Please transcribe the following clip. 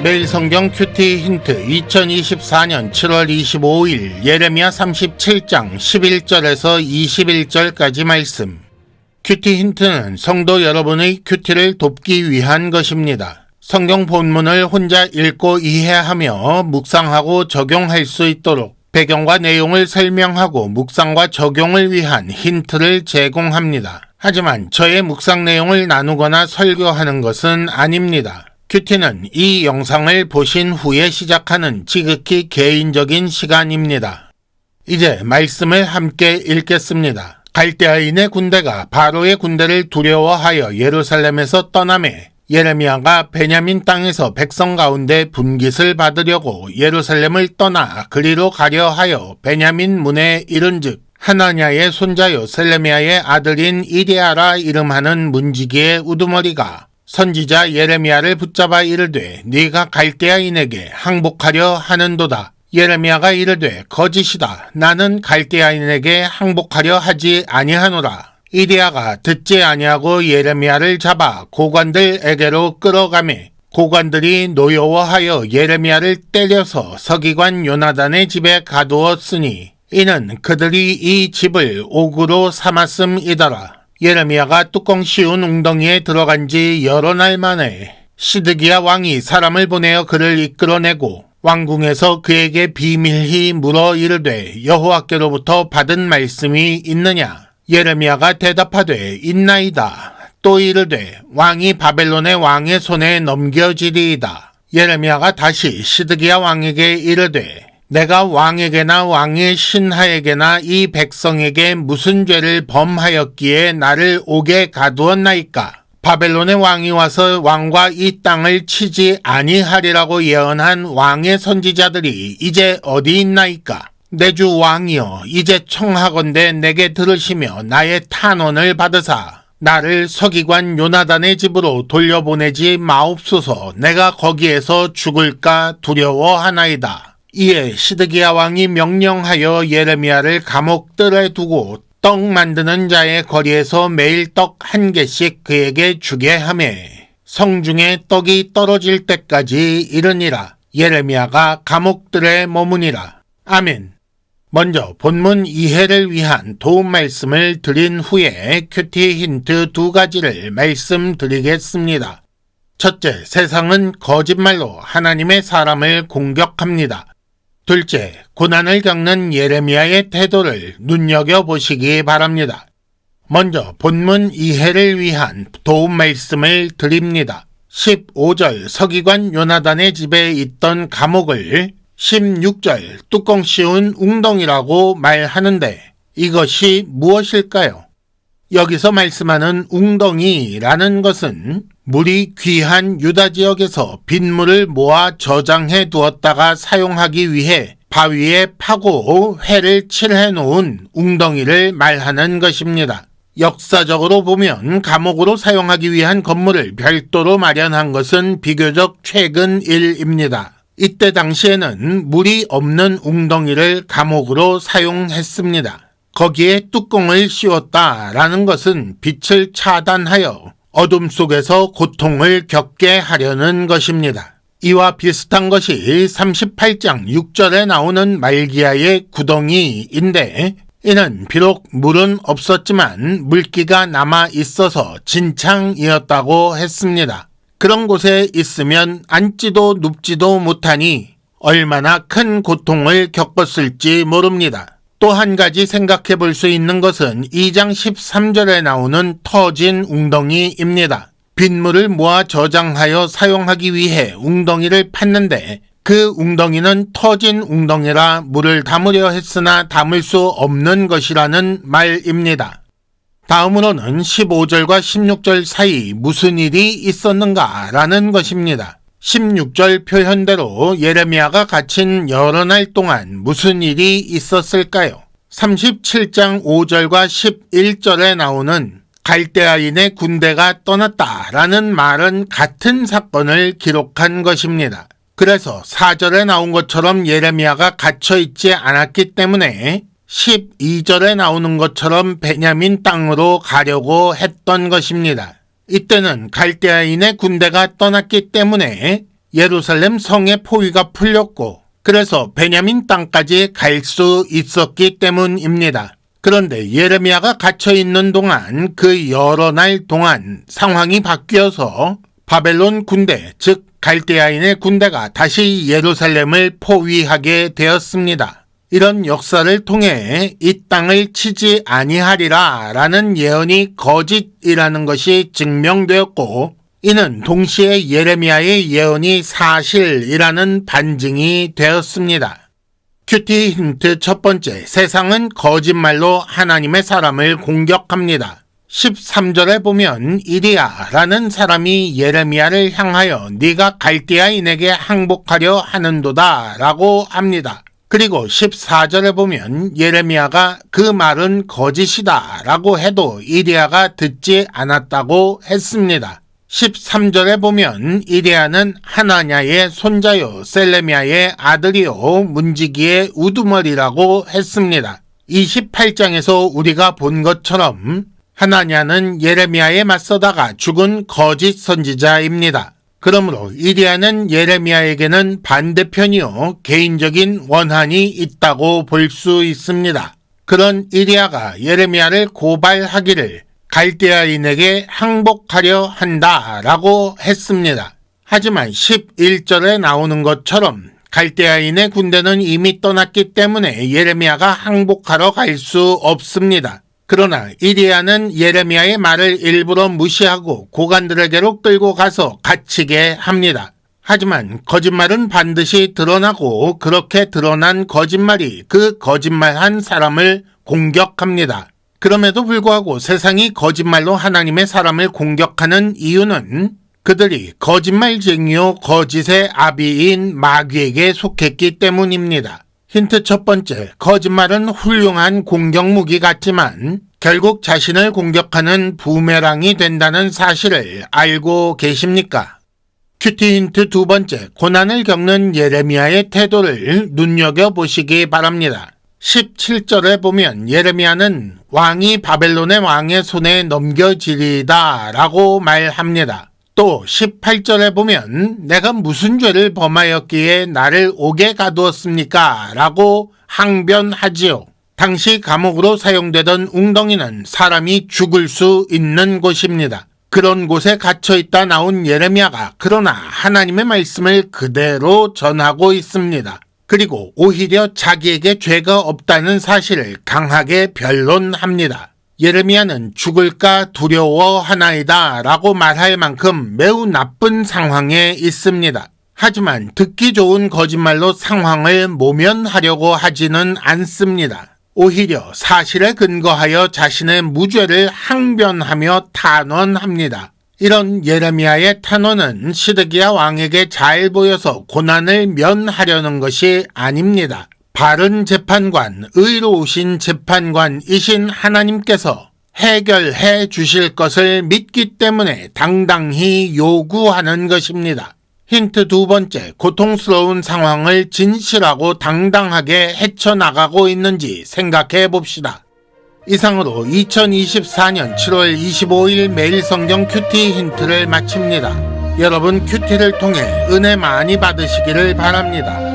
매일 성경 큐티 힌트 2024년 7월 25일 예레미야 37장 11절에서 21절까지 말씀. 큐티 힌트는 성도 여러분의 큐티를 돕기 위한 것입니다. 성경 본문을 혼자 읽고 이해하며 묵상하고 적용할 수 있도록 배경과 내용을 설명하고 묵상과 적용을 위한 힌트를 제공합니다. 하지만 저의 묵상 내용을 나누거나 설교하는 것은 아닙니다. 큐티는 이 영상을 보신 후에 시작하는 지극히 개인적인 시간입니다. 이제 말씀을 함께 읽겠습니다. 갈대아인의 군대가 바로의 군대를 두려워하여 예루살렘에서 떠나매 예레미야가 베냐민 땅에서 백성 가운데 분깃을 받으려고 예루살렘을 떠나 그리로 가려 하여 베냐민 문에 이른즉 하나냐의 손자요 셀레미야의 아들인 이데아라 이름하는 문지기의 우두머리가 선지자 예레미야를 붙잡아 이르되 네가 갈대아인에게 항복하려 하는도다. 예레미야가 이르되 거짓이다. 나는 갈대아인에게 항복하려 하지 아니하노라. 이데아가 듣지 아니하고 예레미야를 잡아 고관들에게로 끌어가매 고관들이 노여워하여 예레미야를 때려서 서기관 요나단의 집에 가두었으니 이는 그들이 이 집을 옥으로 삼았음이더라. 예레미야가 뚜껑 씌운 웅덩이에 들어간 지 여러 날 만에 시드기야 왕이 사람을 보내어 그를 이끌어내고 왕궁에서 그에게 비밀히 물어 이르되 여호와께로부터 받은 말씀이 있느냐? 예레미야가 대답하되 있나이다. 또 이르되 왕이 바벨론의 왕의 손에 넘겨지리이다. 예레미야가 다시 시드기야 왕에게 이르되 내가 왕에게나 왕의 신하에게나 이 백성에게 무슨 죄를 범하였기에 나를 옥에 가두었나이까? 바벨론의 왕이 와서 왕과 이 땅을 치지 아니하리라고 예언한 왕의 선지자들이 이제 어디 있나이까? 내 주 왕이여, 이제 청하건대 내게 들으시며 나의 탄원을 받으사 나를 서기관 요나단의 집으로 돌려보내지 마옵소서. 내가 거기에서 죽을까 두려워하나이다. 이에 시드기야 왕이 명령하여 예레미야를 감옥들에 두고 떡 만드는 자의 거리에서 매일 떡 한 개씩 그에게 주게 하매 성중에 떡이 떨어질 때까지 이르니라. 예레미야가 감옥들에 머무니라. 아멘. 먼저 본문 이해를 위한 도움 말씀을 드린 후에 큐티 힌트 두 가지를 말씀드리겠습니다. 첫째, 세상은 거짓말로 하나님의 사람을 공격합니다. 둘째, 고난을 겪는 예레미야의 태도를 눈여겨보시기 바랍니다. 먼저 본문 이해를 위한 도움 말씀을 드립니다. 15절 서기관 요나단의 집에 있던 감옥을 16절 뚜껑 씌운 웅덩이라고 말하는데 이것이 무엇일까요? 여기서 말씀하는 웅덩이라는 것은 물이 귀한 유다 지역에서 빗물을 모아 저장해 두었다가 사용하기 위해 바위에 파고 회를 칠해 놓은 웅덩이를 말하는 것입니다. 역사적으로 보면 감옥으로 사용하기 위한 건물을 별도로 마련한 것은 비교적 최근 일입니다. 이때 당시에는 물이 없는 웅덩이를 감옥으로 사용했습니다. 거기에 뚜껑을 씌웠다라는 것은 빛을 차단하여 어둠 속에서 고통을 겪게 하려는 것입니다. 이와 비슷한 것이 38장 6절에 나오는 말기야의 구덩이인데 이는 비록 물은 없었지만 물기가 남아 있어서 진창이었다고 했습니다. 그런 곳에 있으면 앉지도 눕지도 못하니 얼마나 큰 고통을 겪었을지 모릅니다. 또 한 가지 생각해 볼 수 있는 것은 2장 13절에 나오는 터진 웅덩이입니다. 빗물을 모아 저장하여 사용하기 위해 웅덩이를 팠는데 그 웅덩이는 터진 웅덩이라 물을 담으려 했으나 담을 수 없는 것이라는 말입니다. 다음으로는 15절과 16절 사이 무슨 일이 있었는가 라는 것입니다. 16절 표현대로 예레미야가 갇힌 여러 날 동안 무슨 일이 있었을까요? 37장 5절과 11절에 나오는 갈대아인의 군대가 떠났다라는 말은 같은 사건을 기록한 것입니다. 그래서 4절에 나온 것처럼 예레미야가 갇혀있지 않았기 때문에 12절에 나오는 것처럼 베냐민 땅으로 가려고 했던 것입니다. 이때는 갈대아인의 군대가 떠났기 때문에 예루살렘 성의 포위가 풀렸고 그래서 베냐민 땅까지 갈 수 있었기 때문입니다. 그런데 예레미야가 갇혀 있는 동안 그 여러 날 동안 상황이 바뀌어서 바벨론 군대, 즉 갈대아인의 군대가 다시 예루살렘을 포위하게 되었습니다. 이런 역사를 통해 이 땅을 치지 아니하리라 라는 예언이 거짓이라는 것이 증명되었고, 이는 동시에 예레미야의 예언이 사실이라는 반증이 되었습니다. 큐티 힌트 첫 번째, 세상은 거짓말로 하나님의 사람을 공격합니다. 13절에 보면 이리야라는 사람이 예레미야를 향하여 네가 갈대아인에게 항복하려 하는도다 라고 합니다. 그리고 14절에 보면 예레미야가 그 말은 거짓이다 라고 해도 이리야가 듣지 않았다고 했습니다. 13절에 보면 이리야는 하나냐의 손자요 셀레미야의 아들이요 문지기의 우두머리라고 했습니다. 28장에서 우리가 본 것처럼 하나냐는 예레미야에 맞서다가 죽은 거짓 선지자입니다. 그러므로 이리야는 예레미야에게는 반대편이요 개인적인 원한이 있다고 볼 수 있습니다. 그런 이리야가 예레미야를 고발하기를 갈대아인에게 항복하려 한다라고 했습니다. 하지만 11절에 나오는 것처럼 갈대아인의 군대는 이미 떠났기 때문에 예레미야가 항복하러 갈 수 없습니다. 그러나 이리야는 예레미야의 말을 일부러 무시하고 고관들에게로 끌고 가서 갇히게 합니다. 하지만 거짓말은 반드시 드러나고 그렇게 드러난 거짓말이 그 거짓말한 사람을 공격합니다. 그럼에도 불구하고 세상이 거짓말로 하나님의 사람을 공격하는 이유는 그들이 거짓말쟁이요 거짓의 아비인 마귀에게 속했기 때문입니다. 힌트 첫 번째, 거짓말은 훌륭한 공격무기 같지만 결국 자신을 공격하는 부메랑이 된다는 사실을 알고 계십니까? 큐티 힌트 두 번째, 고난을 겪는 예레미야의 태도를 눈여겨보시기 바랍니다. 17절에 보면 예레미야는 왕이 바벨론의 왕의 손에 넘겨지리다 라고 말합니다. 또 18절에 보면 내가 무슨 죄를 범하였기에 나를 옥에 가두었습니까? 라고 항변하지요. 당시 감옥으로 사용되던 웅덩이는 사람이 죽을 수 있는 곳입니다. 그런 곳에 갇혀있다 나온 예레미야가 그러나 하나님의 말씀을 그대로 전하고 있습니다. 그리고 오히려 자기에게 죄가 없다는 사실을 강하게 변론합니다. 예레미야는 죽을까 두려워하나이다 라고 말할 만큼 매우 나쁜 상황에 있습니다. 하지만 듣기 좋은 거짓말로 상황을 모면하려고 하지는 않습니다. 오히려 사실에 근거하여 자신의 무죄를 항변하며 탄원합니다. 이런 예레미야의 탄원은 시드기야 왕에게 잘 보여서 고난을 면하려는 것이 아닙니다. 바른 재판관, 의로우신 재판관이신 하나님께서 해결해 주실 것을 믿기 때문에 당당히 요구하는 것입니다. 힌트 두 번째, 고통스러운 상황을 진실하고 당당하게 헤쳐나가고 있는지 생각해 봅시다. 이상으로 2024년 7월 25일 매일 성경 큐티 힌트를 마칩니다. 여러분 큐티를 통해 은혜 많이 받으시기를 바랍니다.